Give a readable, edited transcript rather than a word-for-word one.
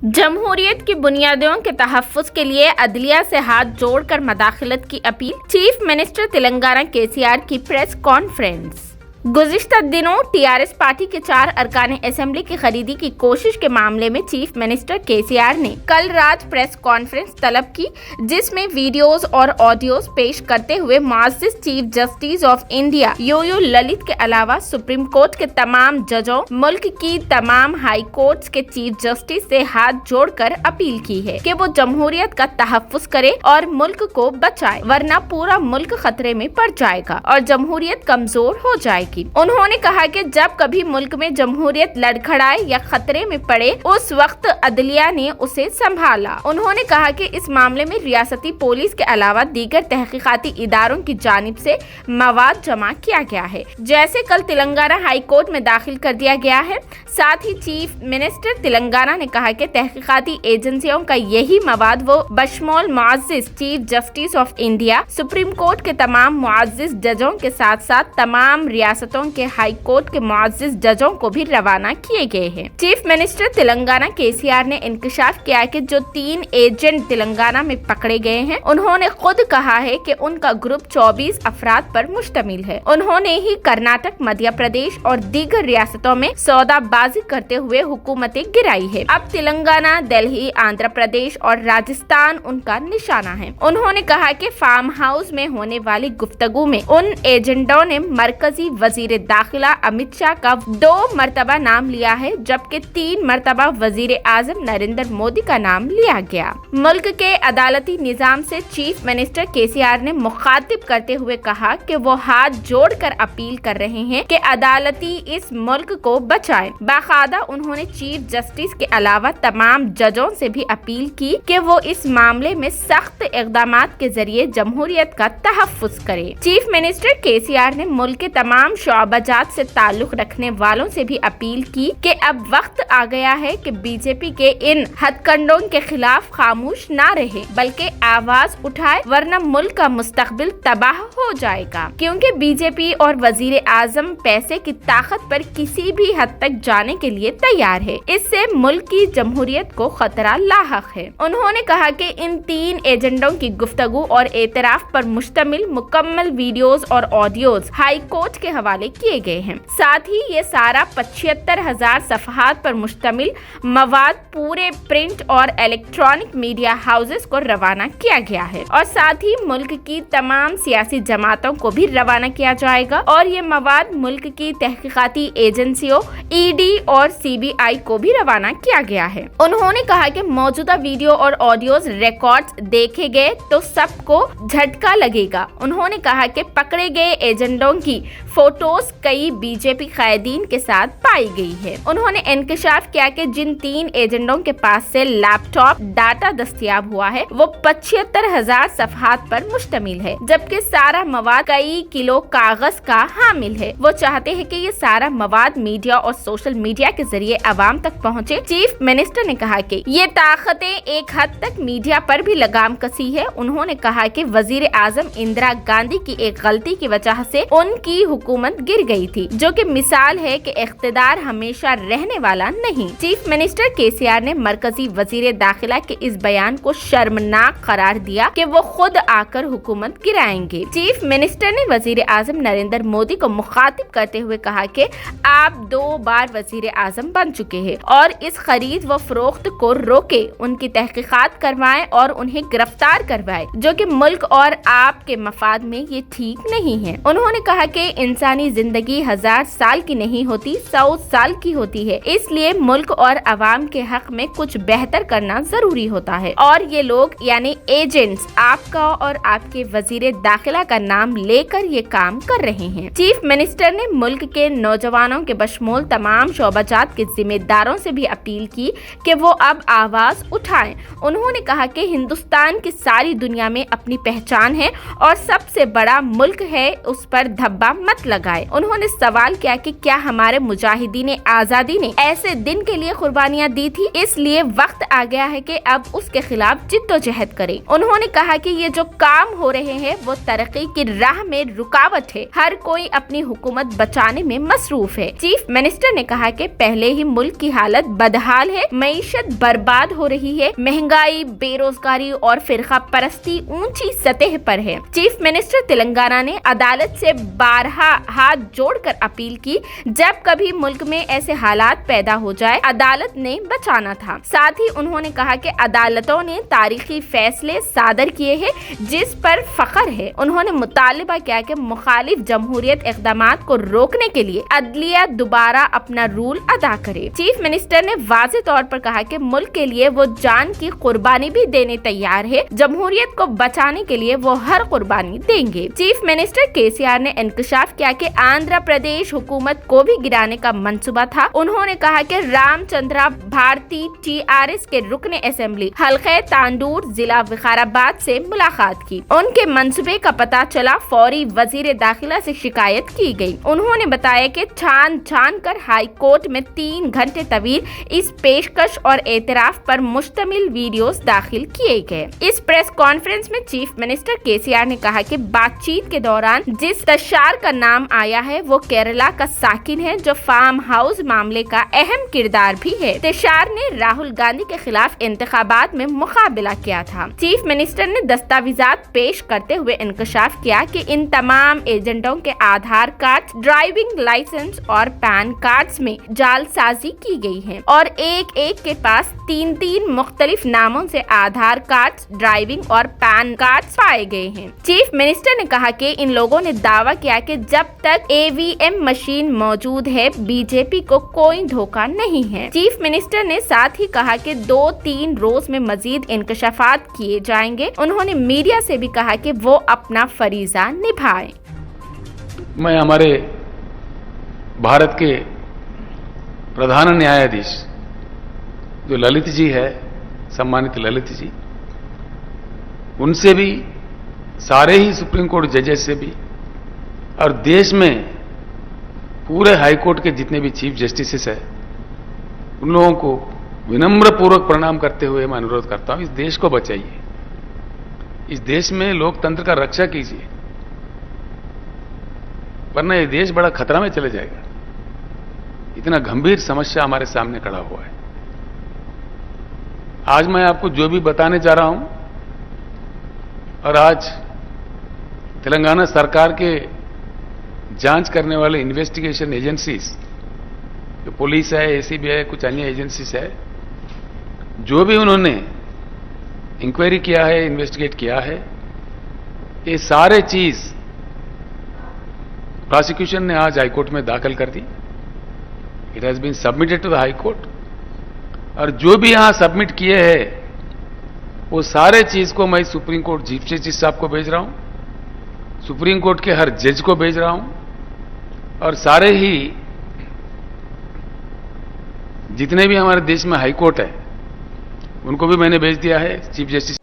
जमहूरियत की बुनियादों के तहफ़्फ़ुज़ के लिए अदलिया से हाथ जोड़कर मदाखलत की appeal. Chief minister Telangana KCR की प्रेस कॉन्फ्रेंस। गुज़िश्ता दिनों टीआरएस पार्टी के 4 अरकान असेंबली की खरीदी की कोशिश के मामले में चीफ मिनिस्टर केसीआर ने कल रात प्रेस कॉन्फ्रेंस तलब की, जिसमें वीडियोस और ऑडियोस पेश करते हुए मुअज़्ज़िज़ chief justice of India U U Lalit के अलावा सुप्रीम कोर्ट के तमाम जजों, मुल्क की तमाम हाई कोर्ट्स के चीफ जस्टिस से हाथ जोड़कर अपील की है कि वो जमहूरियत का तहफ़्फ़ुज़ करे और मुल्क को बचाए, वरना पूरा मुल्क खतरे में पड़ जाएगा और जमहूरियत कमजोर हो जाएगी। उन्होंने कहा कि जब कभी मुल्क में जमहूरियत लड़खड़ाए या खतरे में पड़े, उस वक्त अदलिया ने उसे संभाला। उन्होंने कहा कि इस मामले में रियासती पुलिस के अलावा दीगर तहकीकाती इदारों की जानिब से मवाद जमा किया गया है, जैसे कल तेलंगाना हाई कोर्ट में दाखिल कर दिया गया है। साथ ही चीफ मिनिस्टर तेलंगाना ने कहा कि तहकीकाती एजेंसियों का यही मवाद वो बशमोल मुअज़्ज़िज़ chief justice of India, supreme court के तमाम मुअज़्ज़िज़ जजों के साथ साथ तमाम रियासतों के हाई कोर्ट के मुअज़्ज़िज़ जजों को भी रवाना किए गए हैं। चीफ मिनिस्टर तेलंगाना केसीआर ने इंकशाफ किया कि जो 3 एजेंट तेलंगाना में पकड़े गए हैं, उन्होंने खुद कहा है कि उनका ग्रुप 24 अफराद पर मुश्तमिल है। उन्होंने ही कर्नाटक, मध्य प्रदेश और दीगर रियासतों में सौदाबाजी करते हुए हुकूमतें गिराई है। अब तेलंगाना, दिल्ली, आंध्र प्रदेश और राजस्थान उनका निशाना है। उन्होंने कहा कि फार्म हाउस में होने वाली गुफ्तगू में उन एजेंटों ने मरकजी वजीर दाखिला अमित शाह का 2 मरतबा नाम लिया है, जबकि 3 मरतबा वजीर आजम नरेंद्र मोदी का नाम लिया गया। मुल्क के अदालती निजाम से चीफ मिनिस्टर केसीआर ने मुखातिब करते हुए कहा कि वो हाथ जोड़कर अपील कर रहे हैं कि अदालती इस मुल्क को बचाए। बाकायदा उन्होंने चीफ जस्टिस के अलावा तमाम जजों से भी अपील की कि वो इस मामले में सख्त इक़दामात के जरिए जमहूरियत का तहफ़्फ़ुज़ करे। चीफ मिनिस्टर केसीआर ने मुल्क के तमाम शोबाजात से ताल्लुक रखने वालों से भी अपील की कि अब वक्त आ गया है कि बीजेपी के इन हथकंडों के खिलाफ खामोश ना रहे, बल्कि आवाज उठाए, वरना मुल्क का मुस्तकबिल तबाह हो जाएगा। क्योंकि बीजेपी और वजीर आजम पैसे की ताकत पर किसी भी हद तक जाने के लिए तैयार है। इससे मुल्क की जमहूरियत को खतरा लाहक है। उन्होंने कहा कि इन 3 एजेंडों की गुफ्तगू और एतराफ पर मुश्तमिल मुकम्मल वीडियोस और ऑडियोज हाई कोर्ट के हवाले किए गए हैं। साथ ही ये सारा 75,000 सफ़हात पर मुश्तमिल मवाद पूरे प्रिंट और इलेक्ट्रॉनिक मीडिया हाउसेस को रवाना किया गया है और साथ ही मुल्क की तमाम सियासी जमातों को भी रवाना किया जाएगा और ये मवाद मुल्क की तहकीकाती एजेंसियों ईडी और सीबीआई को भी रवाना किया गया है। उन्होंने कहा कि मौजूदा वीडियो और ऑडियोज रिकॉर्ड्स देखे गए तो सबको झटका लगेगा। उन्होंने कहा कि पकड़े गए एजेंटों की फोटोज कई बीजेपी कायदीन के साथ पाई गई है। उन्होंने इंकशाफ किया कि जिन 3 एजेंटों के पास से लैपटॉप डाटा दस्तयाब हुआ है वो 75,000 सफ़हात पर मुश्तमिल है, जबकि सारा मवाद कई किलो कागज का हामिल है। वो चाहते हैं कि ये सारा मवाद मीडिया और सोशल मीडिया के जरिए अवाम तक पहुँचे। चीफ मिनिस्टर ने कहा कि ये ताकतें एक हद तक मीडिया पर भी लगाम कसी है। उन्होंने कहा कि वजीर आजम इंदिरा गांधी की एक गलती की वजह से उनकी हुकूमत गिर गई थी, जो कि मिसाल है कि इख्तिदार हमेशा रहने वाला नहीं। चीफ मिनिस्टर केसीआर ने मरकजी वजीर दाखिला के इस बयान को शर्मनाक करार दिया कि वो खुद आकर हुकूमत गिराएंगे। चीफ मिनिस्टर ने वजीर आजम नरेंद्र मोदी को मुखातिब करते हुए कहा कि आप 2 बार वजीर आजम बन चुके हैं और इस खरीद व फरोख्त को रोके, उनकी तहकीकात करवाएं और उन्हें गिरफ्तार करवाएं, जो कि मुल्क और आपके मफाद में ये ठीक नहीं है। उन्होंने कहा कि इंसानी जिंदगी 1000 साल की नहीं होती, 100 साल की होती है। इसलिए मुल्क और अवाम के हक में कुछ बेहतर करना जरूरी होता है और ये लोग यानी एजेंट्स आपका और आपके वजीर दाखिला का नाम लेकर ये काम कर रहे हैं। चीफ मिनिस्टर ने मुल्क के नौजवानों के बशमूल तमाम शोबाजात के जिम्मेदारों से भी अपील की कि वो अब आवाज उठाएं। उन्होंने कहा कि हिंदुस्तान की सारी दुनिया में अपनी पहचान है और सबसे बड़ा मुल्क है, उस पर धब्बा मत लगाएं। लगाए। उन्होंने सवाल किया कि क्या हमारे मुजाहिदीन आजादी ने ऐसे दिन के लिए कुर्बानियां दी थी, इसलिए वक्त आ गया है कि अब उसके खिलाफ जिद्दोजहद करें। उन्होंने कहा कि ये जो काम हो रहे हैं वो तरक्की की राह में रुकावट है, हर कोई अपनी हुकूमत बचाने में मसरूफ है। चीफ मिनिस्टर ने कहा कि पहले ही मुल्क की हालत बदहाल है, मईशत बर्बाद हो रही है, महंगाई, बेरोजगारी और फिरका परस्ती ऊंची सतह पर है। चीफ मिनिस्टर तेलंगाना ने अदालत से बारहा हाथ जोड़कर अपील की, जब कभी मुल्क में ऐसे हालात पैदा हो जाए अदालत ने बचाना था। साथ ही उन्होंने कहा कि अदालतों ने तारीखी फैसले सादर किए हैं जिस पर फख्र है। उन्होंने मुतालिबा किया कि मुखालिफ जमहूरियत इक़दामात को रोकने के लिए अदलिया दोबारा अपना रूल अदा करे। चीफ मिनिस्टर ने वाज़ेह तौर पर कहा कि मुल्क के लिए वो जान की कुर्बानी भी देने तैयार है, जमहूरियत को बचाने के लिए वो हर कुर्बानी देंगे। चीफ मिनिस्टर केसीआर ने इंकशाफ किया कि आंध्र प्रदेश हुकूमत को भी गिराने का मंसूबा था। उन्होंने कहा कि रामचंद्रा भारती टीआरएस के रुकने असेंबली हल्के तांडूर जिला विकाराबाद से मुलाकात की। उनके मंसूबे का पता चला, फौरी वजीर दाखिला से शिकायत की गई। उन्होंने बताया कि छान कर हाई कोर्ट में 3 घंटे तवील इस पेशकश और एतराफ पर मुश्तमिल वीडियोस दाखिल किए गए। इस प्रेस कॉन्फ्रेंस में चीफ मिनिस्टर केसीआर ने कहा कि बातचीत के दौरान जिस तशार का नाम आया है वो केरला का साकिन है, जो फार्म हाउस मामले का अहम किरदार भी है। तशार ने राहुल गांधी के खिलाफ इंतखाबात में मुकाबला किया था। चीफ मिनिस्टर ने दस्तावेजात पेश करते हुए इंकशाफ किया कि इन तमाम एजेंटों के आधार कार्ड, ड्राइविंग लाइसेंस और पैन कार्ड्स में जालसाजी की गई है और एक के पास 3 मुख्तलिफ नामों से आधार कार्ड, ड्राइविंग और पैन कार्ड पाए गए हैं। चीफ मिनिस्टर ने कहा कि इन लोगों ने दावा किया कि जब तक ईवीएम मशीन मौजूद है बीजेपी को कोई धोखा नहीं है। चीफ मिनिस्टर ने साथ ही कहा कि 2-3 रोज में मजीद इंकशाफात किए जाएंगे। उन्होंने मीडिया से भी कहा कि वो अपना फरीजा निभाए। मैं हमारे भारत के प्रधान न्यायाधीश जो ललित जी है, सम्मानित ललित जी, उनसे भी, सारे ही सुप्रीम कोर्ट जजेस से भी और देश में पूरे हाई कोर्ट के जितने भी चीफ जस्टिसेस हैं उन लोगों को विनम्र पूर्वक प्रणाम करते हुए मैं अनुरोध करता हूं, इस देश को बचाइए, इस देश में लोकतंत्र का रक्षा कीजिए, वरना ये देश बड़ा खतरा में चले जाएगा। इतना गंभीर समस्या हमारे सामने खड़ा हुआ है। आज मैं आपको जो भी बताने जा रहा हूं, और आज तेलंगाना सरकार के जांच करने वाले इन्वेस्टिगेशन एजेंसीज, जो पुलिस है, एसीबी है, कुछ अन्य एजेंसीज है, जो भी उन्होंने इंक्वायरी किया है, इन्वेस्टिगेट किया है, ये सारे चीज प्रोसिक्यूशन ने आज हाईकोर्ट में दाखिल कर दी। It has been submitted to the high court, और जो भी यहां सबमिट किए हैं वो सारे चीज को मैं सुप्रीम कोर्ट चीफ जस्टिस साहब को भेज रहा हूं, सुप्रीम कोर्ट के हर जज को भेज रहा हूं, और सारे ही जितने भी हमारे देश में हाई कोर्ट है उनको भी मैंने भेज दिया है चीफ जस्टिस